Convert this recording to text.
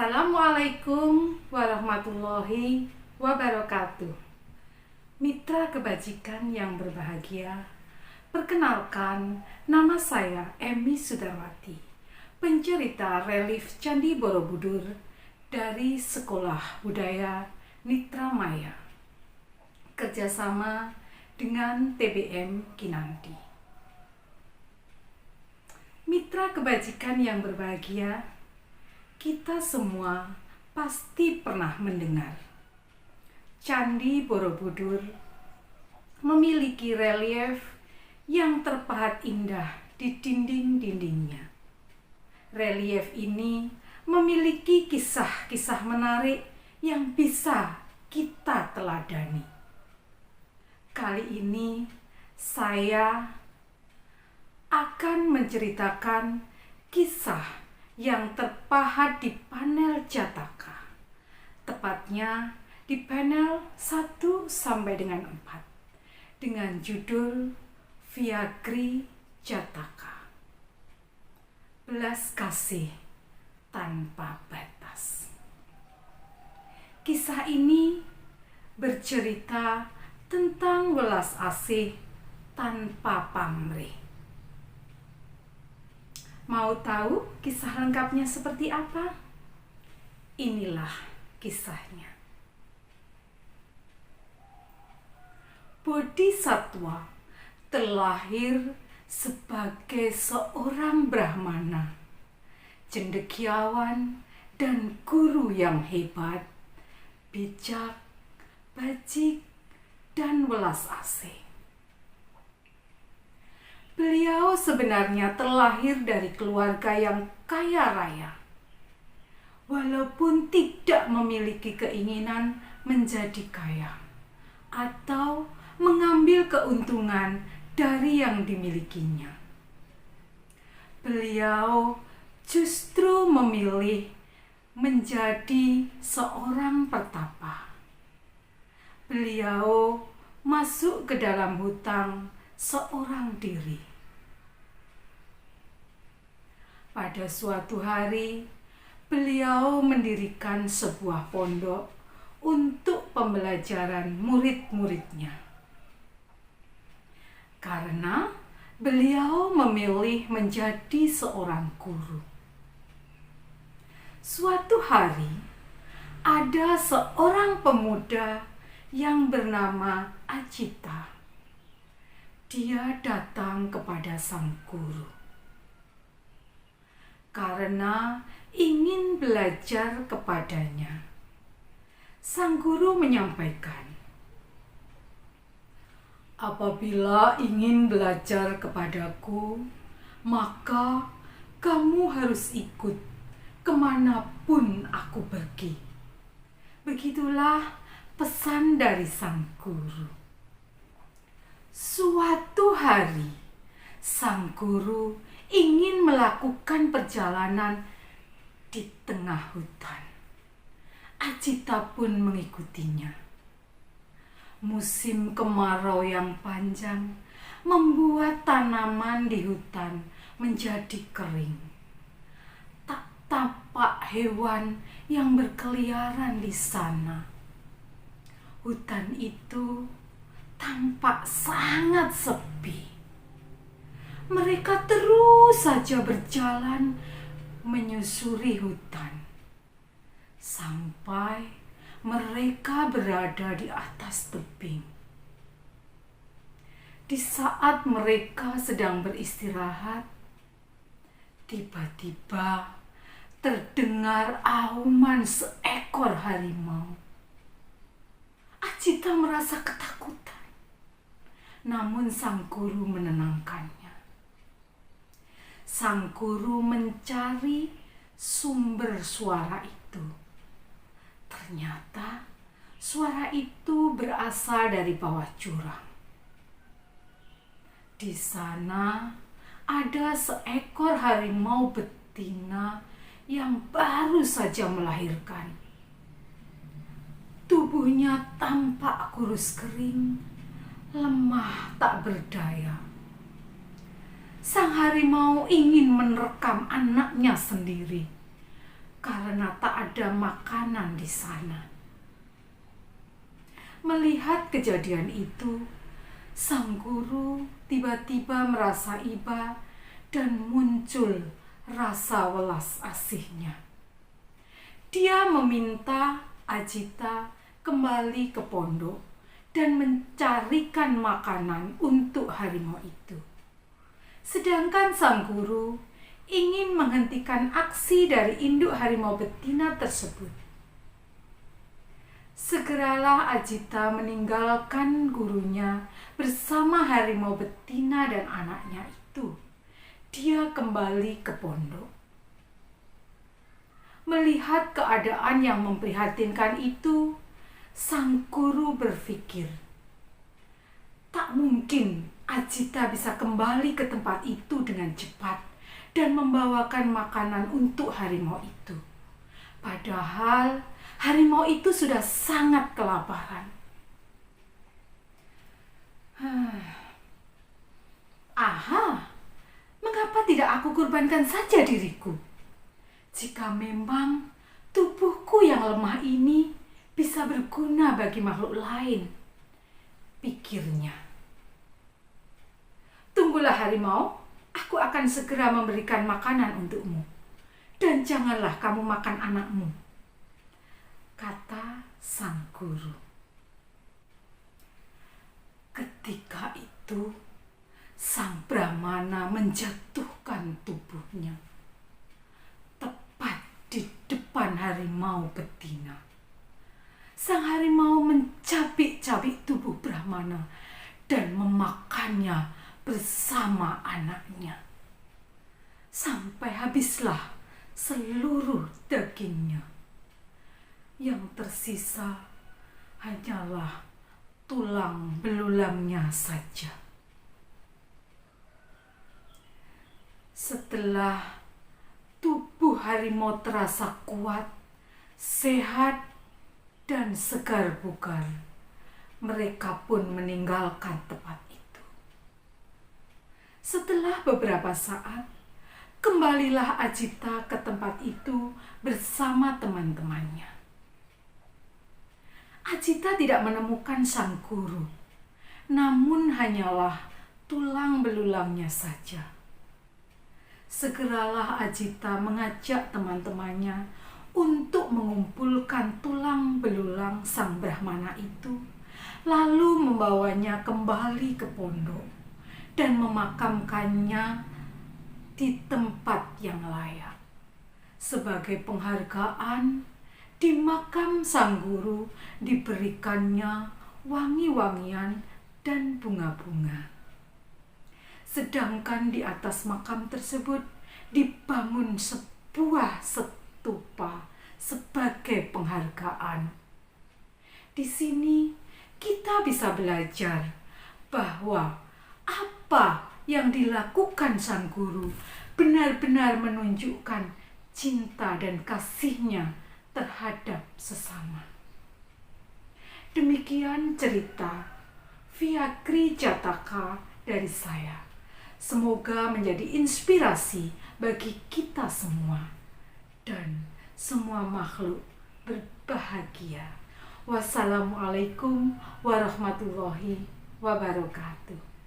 Assalamualaikum warahmatullahi wabarakatuh. Mitra kebajikan yang berbahagia, perkenalkan, nama saya Emi Sudarwati, pencerita relief Candi Borobudur dari Sekolah Budaya Nitra Maya, kerjasama dengan TBM Kinanti. Mitra kebajikan yang berbahagia, kita semua pasti pernah mendengar Candi Borobudur memiliki relief yang terpahat indah di dinding-dindingnya. Relief ini memiliki kisah-kisah menarik yang bisa kita teladani. Kali ini saya akan menceritakan kisah yang terpahat di panel Jataka, tepatnya di panel 1 sampai dengan 4, dengan judul Viagri Jataka, belas kasih tanpa batas. Kisah ini bercerita tentang welas asih tanpa pamrih. Mau tahu kisah lengkapnya seperti apa? Inilah kisahnya. Bodhisattva terlahir sebagai seorang Brahmana, cendekiawan dan guru yang hebat, bijak, bajik, dan welas asih. Beliau sebenarnya terlahir dari keluarga yang kaya raya, walaupun tidak memiliki keinginan menjadi kaya atau mengambil keuntungan dari yang dimilikinya. Beliau justru memilih menjadi seorang pertapa. Beliau masuk ke dalam hutan seorang diri. Pada suatu hari, beliau mendirikan sebuah pondok untuk pembelajaran murid-muridnya. Karena beliau memilih menjadi seorang guru. Suatu hari, ada seorang pemuda yang bernama Ajita. Dia datang kepada sang guru karena ingin belajar kepadanya. Sang guru menyampaikan, "Apabila ingin belajar kepadaku, maka kamu harus ikut kemanapun aku pergi." Begitulah pesan dari sang guru. Suatu hari, sang guru ingin melakukan perjalanan di tengah hutan. Ajita pun mengikutinya. Musim kemarau yang panjang membuat tanaman di hutan menjadi kering. Tak tampak hewan yang berkeliaran di sana. Hutan itu tampak sangat sepi. Mereka terus saja berjalan menyusuri hutan sampai mereka berada di atas tebing. Di saat mereka sedang beristirahat, tiba-tiba terdengar auman seekor harimau. Ajita merasa ketakutan, namun sang guru menenangkannya. Sang guru mencari sumber suara itu. Ternyata suara itu berasal dari bawah jurang. Di sana ada seekor harimau betina yang baru saja melahirkan. Tubuhnya tampak kurus kering, lemah tak berdaya. Sang harimau ingin menerkam anaknya sendiri, karena tak ada makanan di sana. Melihat kejadian itu, sang guru tiba-tiba merasa iba dan muncul rasa welas asihnya. Dia meminta Ajita kembali ke pondok dan mencarikan makanan untuk harimau itu. Sedangkan sang guru ingin menghentikan aksi dari induk harimau betina tersebut. Segeralah Ajita meninggalkan gurunya bersama harimau betina dan anaknya itu. Dia kembali ke pondok. Melihat keadaan yang memprihatinkan itu, sang guru berpikir, tak mungkin Ajita bisa kembali ke tempat itu dengan cepat dan membawakan makanan untuk harimau itu. Padahal harimau itu sudah sangat kelaparan. Aha, mengapa tidak aku kurbankan saja diriku? Jika memang tubuhku yang lemah ini bisa berguna bagi makhluk lain, pikirnya. Tunggulah harimau, aku akan segera memberikan makanan untukmu. Dan janganlah kamu makan anakmu, kata sang guru. Ketika itu, sang Brahmana menjatuhkan tubuhnya tepat di depan harimau betina. Sang harimau mencabik-cabik tubuh Brahmana dan memakannya bersama anaknya. Sampai habislah seluruh dagingnya. Yang tersisa hanyalah tulang belulangnya saja. Setelah tubuh harimau terasa kuat, sehat, dan segar bugar, mereka pun meninggalkan tempat itu. Setelah beberapa saat, kembalilah Ajita ke tempat itu bersama teman-temannya. Ajita tidak menemukan sang guru, namun hanyalah tulang belulangnya saja. Segeralah Ajita mengajak teman-temannya untuk mengumpulkan tulang belulang sang Brahmana itu, lalu membawanya kembali ke pondok dan memakamkannya di tempat yang layak. Sebagai penghargaan, di makam sang guru diberikannya wangi-wangian dan bunga-bunga. Sedangkan di atas makam tersebut dibangun sebuah stupa sebagai penghargaan. Di sini kita bisa belajar bahwa apa yang dilakukan sang guru benar-benar menunjukkan cinta dan kasihnya terhadap sesama. Demikian cerita Vyakri Jataka dari saya. Semoga menjadi inspirasi bagi kita semua dan semua makhluk berbahagia. Wassalamualaikum warahmatullahi wabarakatuh.